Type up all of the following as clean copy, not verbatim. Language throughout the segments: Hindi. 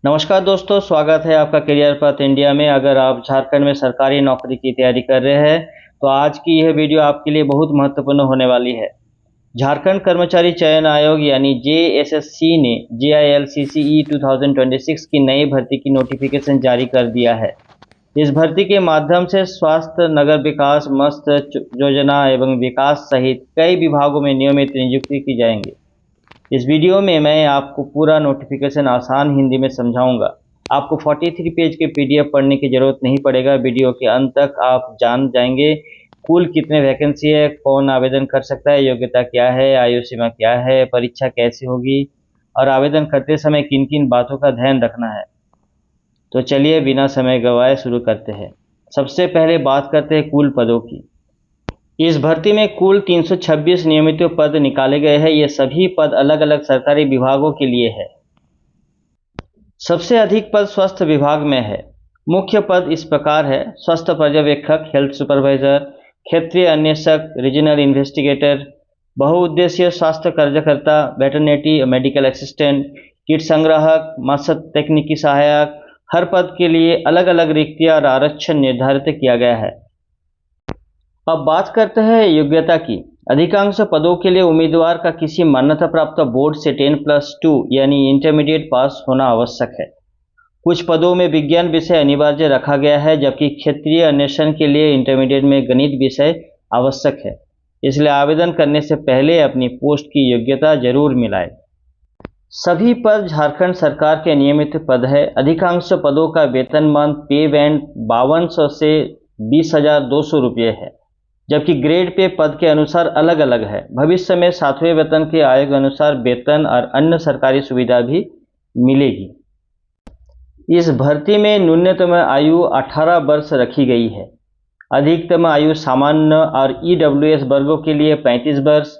नमस्कार दोस्तों, स्वागत है आपका करियर पथ इंडिया में। अगर आप झारखंड में सरकारी नौकरी की तैयारी कर रहे हैं तो आज की यह वीडियो आपके लिए बहुत महत्वपूर्ण होने वाली है। झारखंड कर्मचारी चयन आयोग यानी जेएसएससी ने JILCCE 2026 की नई भर्ती की नोटिफिकेशन जारी कर दिया है। इस भर्ती के माध्यम से स्वास्थ्य, नगर विकास, मत्स्य योजना एवं विकास सहित कई विभागों में नियमित नियुक्ति की जाएंगी। इस वीडियो में मैं आपको पूरा नोटिफिकेशन आसान हिंदी में समझाऊंगा। आपको 43 पेज के PDF पढ़ने की जरूरत नहीं पड़ेगा। वीडियो के अंत तक आप जान जाएंगे कुल कितने वैकेंसी है, कौन आवेदन कर सकता है, योग्यता क्या है, आयु सीमा क्या है, परीक्षा कैसी होगी और आवेदन करते समय किन किन बातों का ध्यान रखना है। तो चलिए बिना समय गवाए शुरू करते हैं। सबसे पहले बात करते हैं कुल पदों की। इस भर्ती में कुल 326 नियमित पद निकाले गए हैं। ये सभी पद अलग अलग सरकारी विभागों के लिए है। सबसे अधिक पद स्वास्थ्य विभाग में है। मुख्य पद इस प्रकार है: स्वास्थ्य पर्यवेक्षक, हेल्थ सुपरवाइजर, क्षेत्रीय अन्वेषक, रीजनल इन्वेस्टिगेटर, बहुउद्देशीय स्वास्थ्य कार्यकर्ता, वेटरनिटी मेडिकल असिस्टेंट, कीट संग्राहक, मत्स्य तकनीकी सहायक। हर पद के लिए अलग अलग रिक्तियां और आरक्षण निर्धारित किया गया है। अब बात करते हैं योग्यता की। अधिकांश पदों के लिए उम्मीदवार का किसी मान्यता प्राप्त बोर्ड से 10+2 यानी इंटरमीडिएट पास होना आवश्यक है। कुछ पदों में विज्ञान विषय अनिवार्य रखा गया है, जबकि क्षेत्रीय अन्वेषण के लिए इंटरमीडिएट में गणित विषय आवश्यक है। इसलिए आवेदन करने से पहले अपनी पोस्ट की योग्यता जरूर मिलाएं। सभी पद झारखंड सरकार के नियमित पद है। अधिकांश पदों का वेतनमान पे बैंड 5200 से 20,200 रुपये है, जबकि ग्रेड पे पद के अनुसार अलग अलग है। भविष्य में 7वें वेतन के आयोग अनुसार वेतन और अन्य सरकारी सुविधा भी मिलेगी। इस भर्ती में न्यूनतम आयु 18 वर्ष रखी गई है। अधिकतम आयु सामान्य और EWS वर्गों के लिए 35 वर्ष,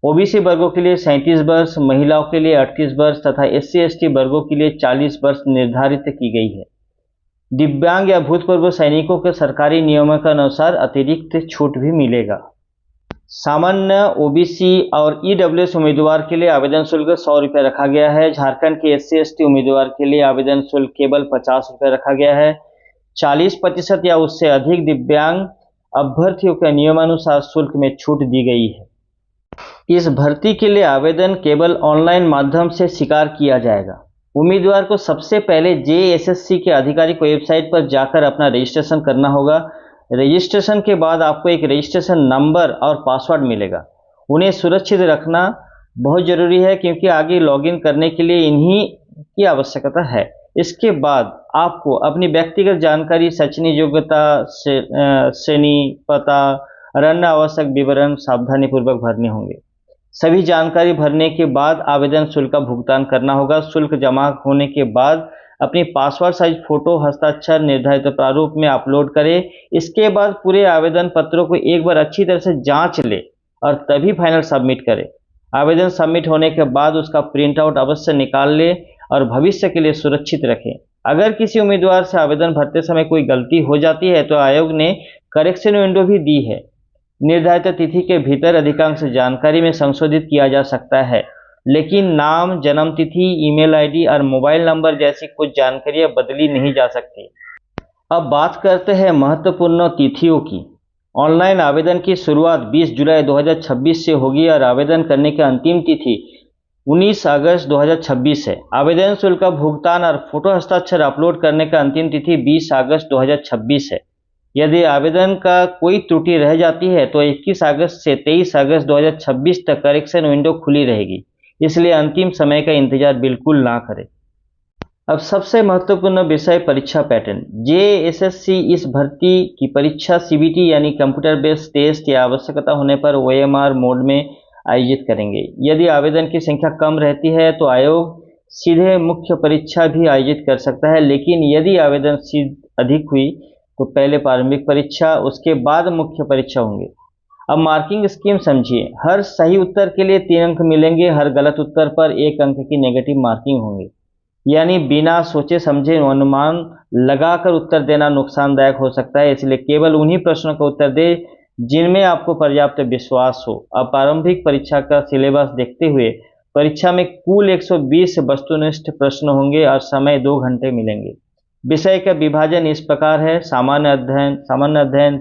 OBC वर्गों के लिए 37 वर्ष, महिलाओं के लिए 38 वर्ष तथा SC/ST वर्गों के लिए 40 वर्ष निर्धारित की गई है। दिव्यांग या भूतपूर्व सैनिकों के सरकारी नियमों के अनुसार अतिरिक्त छूट भी मिलेगा। सामान्य, OBC और EWS उम्मीदवार के लिए आवेदन शुल्क 100 रुपये रखा गया है। झारखंड के SC/ST उम्मीदवार के लिए आवेदन शुल्क केवल 50 रुपये रखा गया है। 40% या उससे अधिक दिव्यांग अभ्यर्थियों के नियमानुसार शुल्क में छूट दी गई है। इस भर्ती के लिए आवेदन केवल ऑनलाइन माध्यम से स्वीकार किया जाएगा। उम्मीदवार को सबसे पहले JSSC के आधिकारिक वेबसाइट पर जाकर अपना रजिस्ट्रेशन करना होगा। रजिस्ट्रेशन के बाद आपको एक रजिस्ट्रेशन नंबर और पासवर्ड मिलेगा। उन्हें सुरक्षित रखना बहुत जरूरी है, क्योंकि आगे लॉगिन करने के लिए इन्हीं की आवश्यकता है। इसके बाद आपको अपनी व्यक्तिगत जानकारी, शैक्षणिक योग्यता, श्रेणी, पता और अन्य आवश्यक विवरण सावधानीपूर्वक भरने होंगे। सभी जानकारी भरने के बाद आवेदन शुल्क का भुगतान करना होगा। शुल्क जमा होने के बाद अपनी पासवर्ड साइज फोटो हस्ताक्षर निर्धारित प्रारूप में अपलोड करें। इसके बाद पूरे आवेदन पत्रों को एक बार अच्छी तरह से जांच ले और तभी फाइनल सबमिट करें। आवेदन सबमिट होने के बाद उसका प्रिंट आउट अवश्य निकाल ले और भविष्य के लिए सुरक्षित रखें। अगर किसी उम्मीदवार से आवेदन भरते समय कोई गलती हो जाती है तो आयोग ने करेक्शन विंडो भी दी है। निर्धारित तिथि के भीतर अधिकांश जानकारी में संशोधित किया जा सकता है, लेकिन नाम, जन्म तिथि, ईमेल ID और मोबाइल नंबर जैसी कुछ जानकारियां बदली नहीं जा सकती। अब बात करते हैं महत्वपूर्ण तिथियों की। ऑनलाइन आवेदन की शुरुआत 20 जुलाई 2026 से होगी और आवेदन करने की अंतिम तिथि 19 अगस्त 2026 है। आवेदन शुल्क का भुगतान और फोटो हस्ताक्षर अपलोड करने का अंतिम तिथि 20 अगस्त 2026 है। यदि आवेदन का कोई त्रुटि रह जाती है तो 21 अगस्त से 23 अगस्त 2026 तक करेक्शन विंडो खुली रहेगी, इसलिए अंतिम समय का इंतजार बिल्कुल ना करें। अब सबसे महत्वपूर्ण विषय परीक्षा पैटर्न। JSSC इस भर्ती की परीक्षा CBT यानी कंप्यूटर बेस्ड टेस्ट या आवश्यकता होने पर OMR मोड में आयोजित करेंगे। यदि आवेदन की संख्या कम रहती है तो आयोग सीधे मुख्य परीक्षा भी आयोजित कर सकता है, लेकिन यदि आवेदन अधिक हुई तो पहले प्रारंभिक परीक्षा, उसके बाद मुख्य परीक्षा होंगे। अब मार्किंग स्कीम समझिए। हर सही उत्तर के लिए 3 अंक मिलेंगे। हर गलत उत्तर पर 1 अंक की नेगेटिव मार्किंग होंगे। यानी बिना सोचे समझे अनुमान लगाकर उत्तर देना नुकसानदायक हो सकता है, इसलिए केवल उन्हीं प्रश्नों का उत्तर दें जिनमें आपको पर्याप्त विश्वास हो। अब प्रारंभिक परीक्षा का सिलेबस देखते हुए परीक्षा में कुल 120 वस्तुनिष्ठ प्रश्न होंगे और समय 2 घंटे मिलेंगे। विषय का विभाजन इस प्रकार है: सामान्य अध्ययन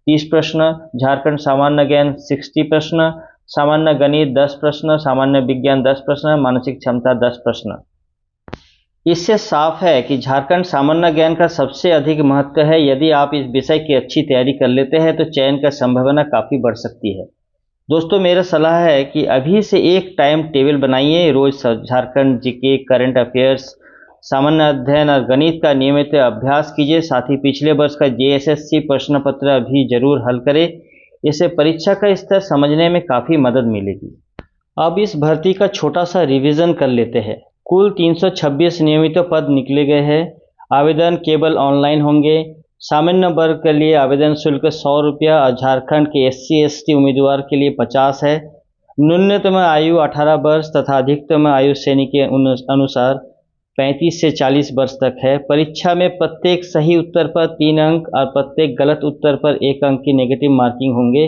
30 प्रश्न, झारखंड सामान्य ज्ञान 60 प्रश्न, सामान्य गणित 10 प्रश्न, सामान्य विज्ञान 10 प्रश्न, मानसिक क्षमता 10 प्रश्न। इससे साफ है कि झारखंड सामान्य ज्ञान का सबसे अधिक महत्व है। यदि आप इस विषय की अच्छी तैयारी कर लेते हैं तो चयन का संभावना काफ़ी बढ़ सकती है। दोस्तों, मेरा सलाह है कि अभी से एक टाइम टेबल बनाइए। रोज झारखंड जीके, करंट अफेयर्स, सामान्य अध्ययन और गणित का नियमित अभ्यास कीजिए। साथ ही पिछले वर्ष का जेएसएससी प्रश्न पत्र भी जरूर हल करें। इससे परीक्षा का स्तर समझने में काफ़ी मदद मिलेगी। अब इस भर्ती का छोटा सा रिवीजन कर लेते हैं। कुल 326 नियमित पद निकले गए हैं। आवेदन केवल ऑनलाइन होंगे। सामान्य वर्ग के लिए आवेदन शुल्क 100 रुपया और झारखंड के SC/ST उम्मीदवार के लिए 50 है। न्यूनतम आयु 18 वर्ष तथा अधिकतम आयु श्रेणी के अनुसार 35 से 40 वर्ष तक है। परीक्षा में प्रत्येक सही उत्तर पर 3 अंक और प्रत्येक गलत उत्तर पर 1 अंक की नेगेटिव मार्किंग होंगे।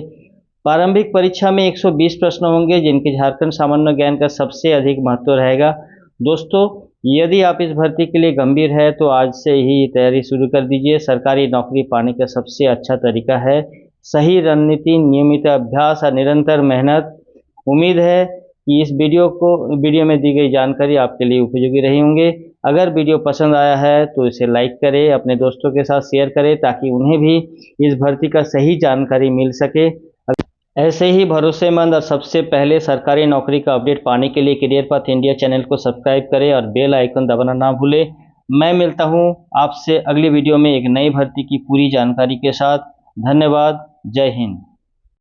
प्रारंभिक परीक्षा में 120 प्रश्न होंगे, जिनके झारखंड सामान्य ज्ञान का सबसे अधिक महत्व रहेगा। दोस्तों, यदि आप इस भर्ती के लिए गंभीर है तो आज से ही तैयारी शुरू कर दीजिए। सरकारी नौकरी पाने का सबसे अच्छा तरीका है सही रणनीति, नियमित अभ्यास और निरंतर मेहनत। उम्मीद है कि इस वीडियो में दी गई जानकारी आपके लिए उपयोगी रही होंगे। अगर वीडियो पसंद आया है तो इसे लाइक करें, अपने दोस्तों के साथ शेयर करें ताकि उन्हें भी इस भर्ती का सही जानकारी मिल सके। ऐसे ही भरोसेमंद और सबसे पहले सरकारी नौकरी का अपडेट पाने के लिए करियर पाथ इंडिया चैनल को सब्सक्राइब करें और बेल आइकन दबाना ना भूलें। मैं मिलता हूं आपसे अगली वीडियो में एक नई भर्ती की पूरी जानकारी के साथ। धन्यवाद। जय हिंद।